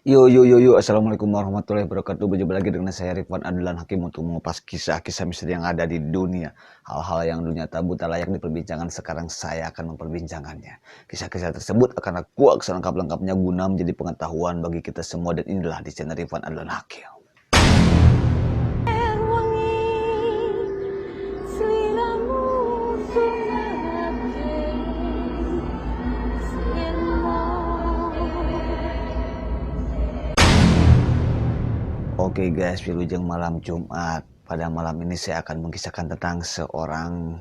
Yo, assalamualaikum warahmatullahi wabarakatuh. Berjumpa lagi dengan saya Ridwan Adlan Hakim untuk mengupas kisah-kisah misteri yang ada di dunia. Hal-hal yang dunia tabu tak layak diperbincangkan, sekarang saya akan memperbincangannya. Kisah-kisah tersebut akan aku selengkap-lengkapnya guna menjadi pengetahuan bagi kita semua, dan inilah di channel Ridwan Adlan Hakim. Oke guys, wilujeng malam Jumat. Pada malam ini saya akan mengisahkan tentang seorang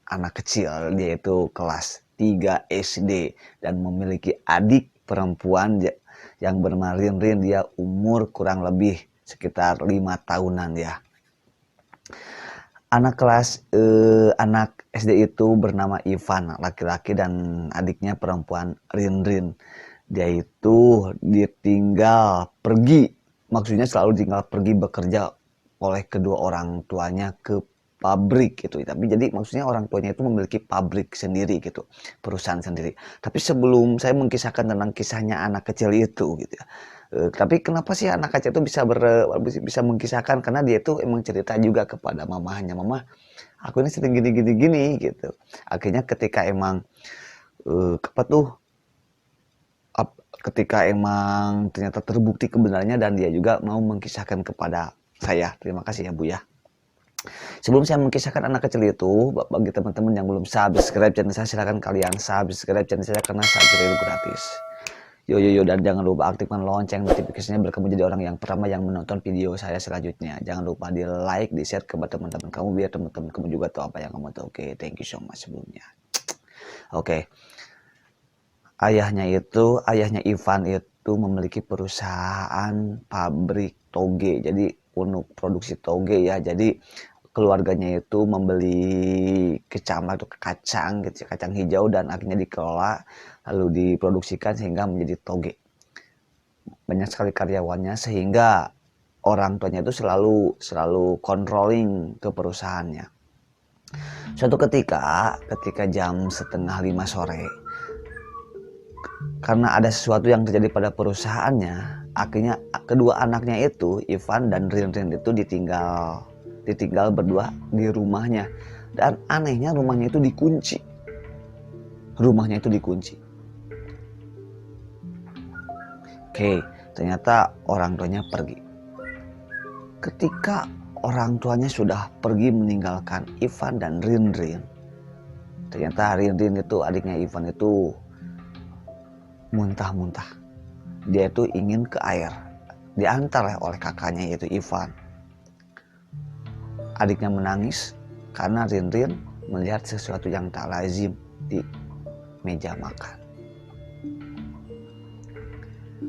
anak kecil. Dia itu kelas 3 SD dan memiliki adik perempuan yang bernama Rin. Dia umur kurang lebih sekitar 5 tahunan ya. Anak SD itu bernama Ivan, laki-laki, dan adiknya perempuan Rin. Dia itu ditinggal pergi, maksudnya selalu tinggal pergi bekerja oleh kedua orang tuanya ke pabrik gitu. Tapi jadi maksudnya orang tuanya itu memiliki pabrik sendiri gitu, perusahaan sendiri. Tapi sebelum saya mengisahkan tentang kisahnya anak kecil itu gitu ya, tapi kenapa sih anak kecil itu bisa mengisahkan, karena dia itu emang cerita juga kepada mamahnya, mama aku ini sering gini gitu. Akhirnya ketika emang apa tuh ketika emang ternyata terbukti kebenarannya, dan dia juga mau mengisahkan kepada saya. Terima kasih ya Bu ya. Sebelum saya mengisahkan anak kecil itu, bagi teman-teman yang belum subscribe channel saya, silahkan kalian subscribe channel saya karena subscribe itu gratis. Yo, dan jangan lupa aktifkan lonceng notifikasinya biar kamu jadi orang yang pertama yang menonton video saya selanjutnya. Jangan lupa di like, di share ke teman-teman kamu biar teman-teman kamu juga tahu apa yang kamu tahu. Oke, thank you so much sebelumnya. Oke. Ayahnya Ivan itu memiliki perusahaan pabrik toge. Jadi untuk produksi toge ya. Jadi keluarganya itu membeli kacang gitu, kacang hijau, dan akhirnya dikelola lalu diproduksikan sehingga menjadi toge. Banyak sekali karyawannya sehingga orang tuanya itu selalu controlling ke perusahaannya. Suatu ketika jam 4:30 sore, karena ada sesuatu yang terjadi pada perusahaannya, akhirnya kedua anaknya itu, Ivan dan Rin itu ditinggal berdua di rumahnya. Dan anehnya rumahnya itu dikunci. Oke, ternyata orang tuanya pergi. Ketika orang tuanya sudah pergi meninggalkan Ivan dan Rin, ternyata Rin itu, adiknya Ivan itu, muntah. Dia itu ingin ke air, diantar oleh kakaknya yaitu Ivan. Adiknya menangis karena Rin melihat sesuatu yang tak lazim di meja makan.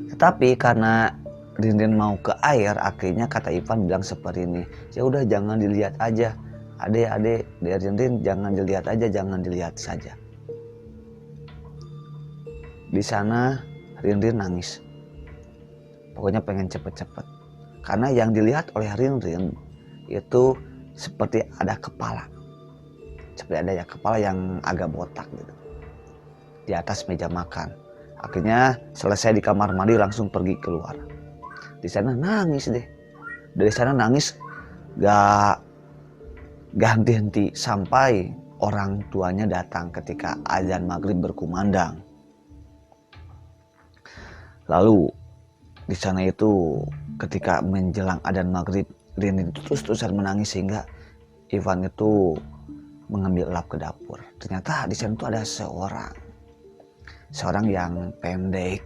Tetapi karena Rin mau ke air, akhirnya kata Ivan bilang seperti ini, ya udah jangan dilihat aja, adek Rin, jangan dilihat aja, jangan dilihat saja. Di sana Rin nangis, pokoknya pengen cepet-cepet, karena yang dilihat oleh Rin itu seperti ada kepala yang agak botak gitu di atas meja makan. Akhirnya selesai di kamar mandi langsung pergi keluar. Di sana nangis deh. Dari sana nangis gak henti-henti sampai orang tuanya datang ketika azan maghrib berkumandang. Lalu di sana itu ketika menjelang adzan maghrib, Rin itu terus-terusan menangis sehingga Ivan itu mengambil lap ke dapur. Ternyata di sana itu ada seorang yang pendek,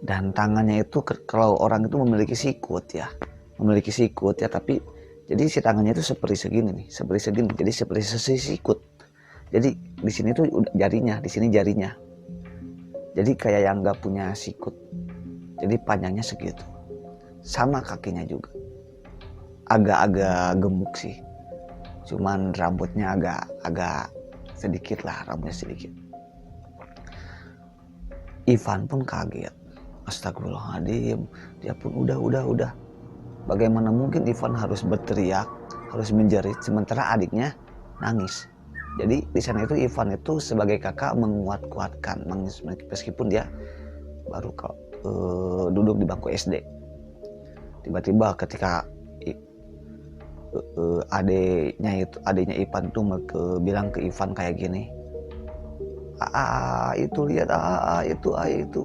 dan tangannya itu, kalau orang itu memiliki sikut ya, tapi jadi si tangannya itu seperti segini, jadi seperti sikut. Jadi di sini tuh jarinya, di sini jarinya. Jadi kayak yang nggak punya sikut. Jadi panjangnya segitu. Sama kakinya juga. Agak-agak gemuk sih. Cuman rambutnya agak sedikit lah, rambutnya sedikit. Ivan pun kaget. Astagfirullahaladzim. Dia pun udah. Bagaimana mungkin Ivan harus berteriak, harus menjerit, sementara adiknya nangis. Jadi di sana itu Ivan itu sebagai kakak menguatkan, meskipun dia baru duduk di bangku SD. Tiba-tiba ketika adiknya Ivan tuh bilang ke Ivan kayak gini, itu lihat itu.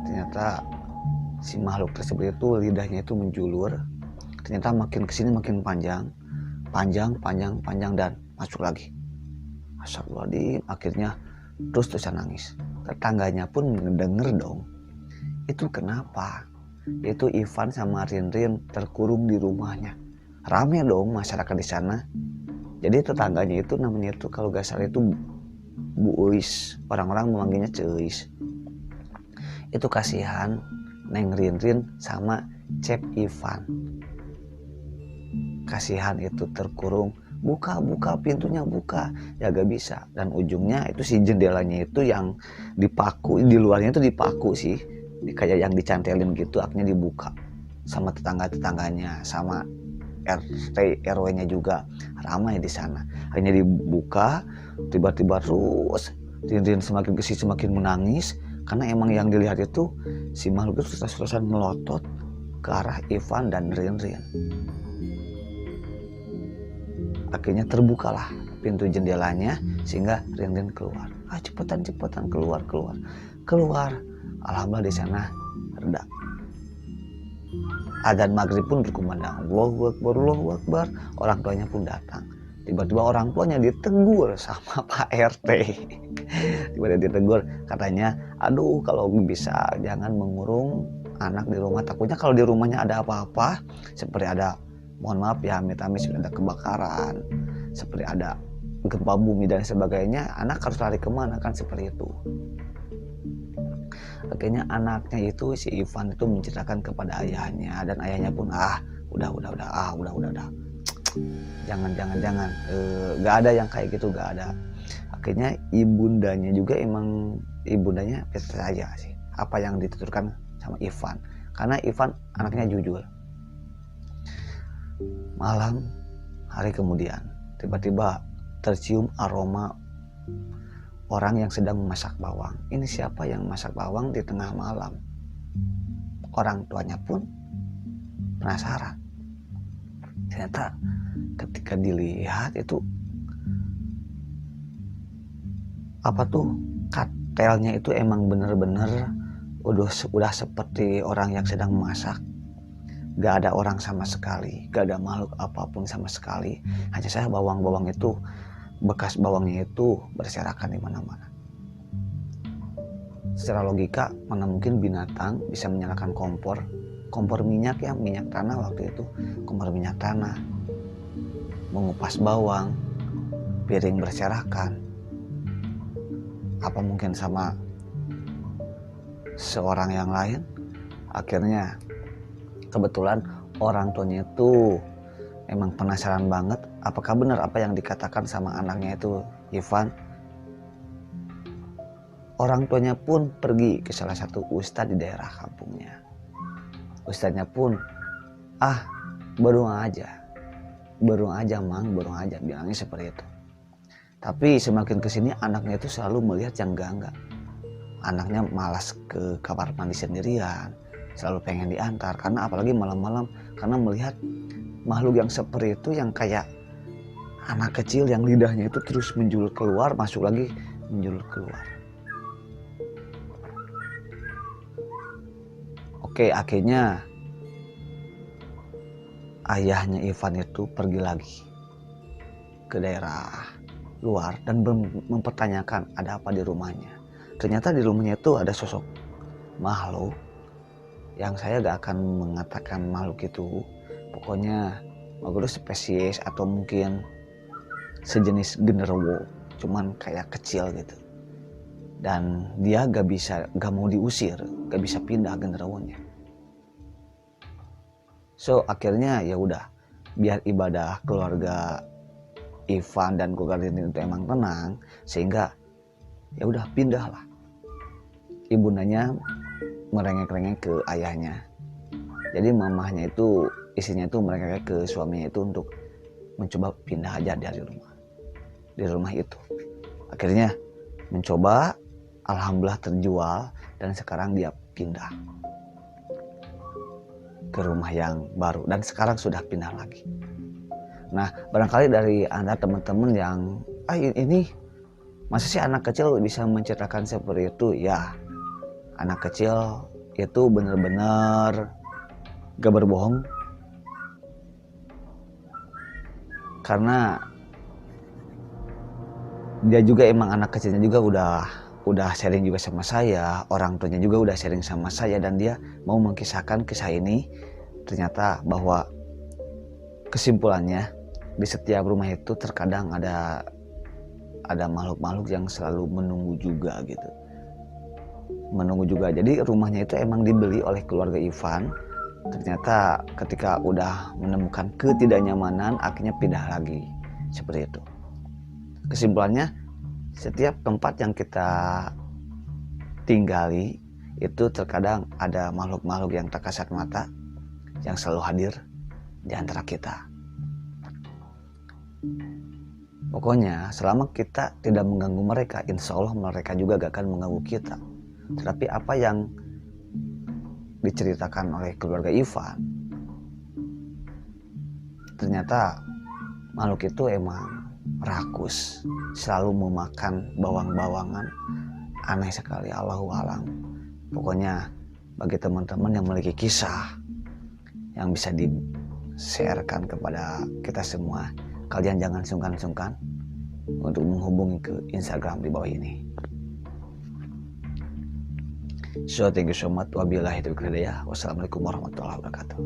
Ternyata si makhluk tersebut itu lidahnya itu menjulur. Ternyata makin kesini makin panjang dan masuk lagi. Astagfirullahaladzim, akhirnya terus-terusan nangis. Tetangganya pun ngedenger dong. Itu kenapa? Itu Ivan sama Rinrin terkurung di rumahnya. Rame dong masyarakat di sana. Jadi tetangganya itu namanya itu kalau gak salah itu Bu Uis. Orang-orang memanggilnya Ceis. Itu kasihan Neng Rinrin sama Cep Ivan. Kasihan itu terkurung. Buka pintunya, buka. Ya gak bisa. Dan ujungnya itu si jendelanya itu yang dipaku, di luarnya itu dipaku sih. Kayak yang dicantelin gitu, akhirnya dibuka sama tetangga-tetangganya, sama RT RW-nya juga ramai di sana. Akhirnya dibuka, tiba-tiba terus Rinrin semakin kesini semakin menangis karena emang yang dilihat itu si makhluk itu terus-terusan melotot ke arah Ivan dan Rinrin. Akhirnya terbukalah pintu jendelanya sehingga Rinrin keluar. Cepetan keluar. Alhamdulillah di sana reda. Adzan maghrib pun berkumandang, Allahu Akbar. Orang tuanya pun datang. Tiba-tiba orang tuanya ditegur sama Pak RT. Tiba-tiba ditegur, katanya, aduh kalau bisa jangan mengurung anak di rumah. Takutnya kalau di rumahnya ada apa-apa, seperti ada, mohon maaf ya, amit-amit sudah ada kebakaran, seperti ada gempa bumi dan sebagainya, anak harus lari kemana kan, seperti itu. Akhirnya anaknya itu si Ivan itu menceritakan kepada ayahnya, dan ayahnya pun udah jangan gak ada yang kayak gitu, gak ada. Akhirnya ibundanya juga emang ibundanya percaya sih apa yang dituturkan sama Ivan, karena Ivan anaknya jujur. Malam hari kemudian tiba-tiba tercium aroma orang yang sedang memasak bawang. Ini siapa yang masak bawang di tengah malam? Orang tuanya pun penasaran. Ternyata ketika dilihat itu katelnya itu emang bener-bener udah seperti orang yang sedang memasak. Gak ada orang sama sekali, gak ada makhluk apapun sama sekali. Hanya saya bawang-bawang itu, bekas bawangnya itu berserakan di mana-mana. Secara logika, mana mungkin binatang bisa menyalakan kompor minyak ya, minyak tanah waktu itu, kompor minyak tanah, mengupas bawang, piring berserakan. Apa mungkin sama seorang yang lain? Akhirnya kebetulan orang tuanya itu emang penasaran banget apakah benar apa yang dikatakan sama anaknya itu Ivan. Orang tuanya pun pergi ke salah satu ustadz di daerah kampungnya. Ustadznya pun baru aja mang, bilangnya seperti itu. Tapi semakin kesini anaknya itu selalu melihat yang enggak. Anaknya malas ke kamar mandi sendirian, selalu pengen diantar, karena apalagi malam-malam, karena melihat makhluk yang seperti itu, yang kayak anak kecil yang lidahnya itu terus menjulur keluar, masuk lagi, menjulur keluar. Oke, akhirnya ayahnya Ivan itu pergi lagi ke daerah luar dan mempertanyakan ada apa di rumahnya. Ternyata di rumahnya itu ada sosok makhluk yang saya gak akan mengatakan makhluk itu, pokoknya makhluk spesies atau mungkin sejenis genderuwo, cuman kayak kecil gitu. Dan dia gak mau diusir, gak bisa pindah genderuwonya. So akhirnya ya udah, biar ibadah keluarga Ivan dan keluarga Rinrin itu emang tenang, sehingga ya udah pindahlah. Ibundanya merengek-rengek ke ayahnya. Jadi mamahnya itu, istrinya itu merengek ke suaminya itu untuk mencoba pindah aja dari rumah itu. Akhirnya mencoba, alhamdulillah terjual, dan sekarang dia pindah ke rumah yang baru dan sekarang sudah pindah lagi. Nah, barangkali dari Anda teman-teman yang ini masa sih anak kecil bisa menceritakan seperti itu? Ya, anak kecil itu benar-benar gak berbohong, karena dia juga emang anak kecilnya juga udah sharing juga sama saya, orang tuanya juga udah sharing sama saya, dan dia mau mengkisahkan kisah ini. Ternyata bahwa kesimpulannya di setiap rumah itu terkadang ada makhluk-makhluk yang selalu menunggu juga gitu. Menunggu juga. Jadi rumahnya itu emang dibeli oleh keluarga Ivan. Ternyata ketika udah menemukan ketidaknyamanan, akhirnya pindah lagi. Seperti itu. Kesimpulannya, setiap tempat yang kita tinggali itu terkadang ada makhluk-makhluk yang tak kasat mata yang selalu hadir di antara kita. Pokoknya selama kita tidak mengganggu mereka, insya Allah mereka juga gak akan mengganggu kita. Tetapi apa yang diceritakan oleh keluarga Ivan, ternyata makhluk itu emang rakus, selalu memakan bawang-bawangan, aneh sekali, Allahu alam. Pokoknya bagi teman-teman yang memiliki kisah yang bisa di-sharekan kepada kita semua, kalian jangan sungkan-sungkan untuk menghubungi ke Instagram di bawah ini. So thank you so much. Wabillahi taufiq wal hidayah. Wassalamualaikum warahmatullahi wabarakatuh.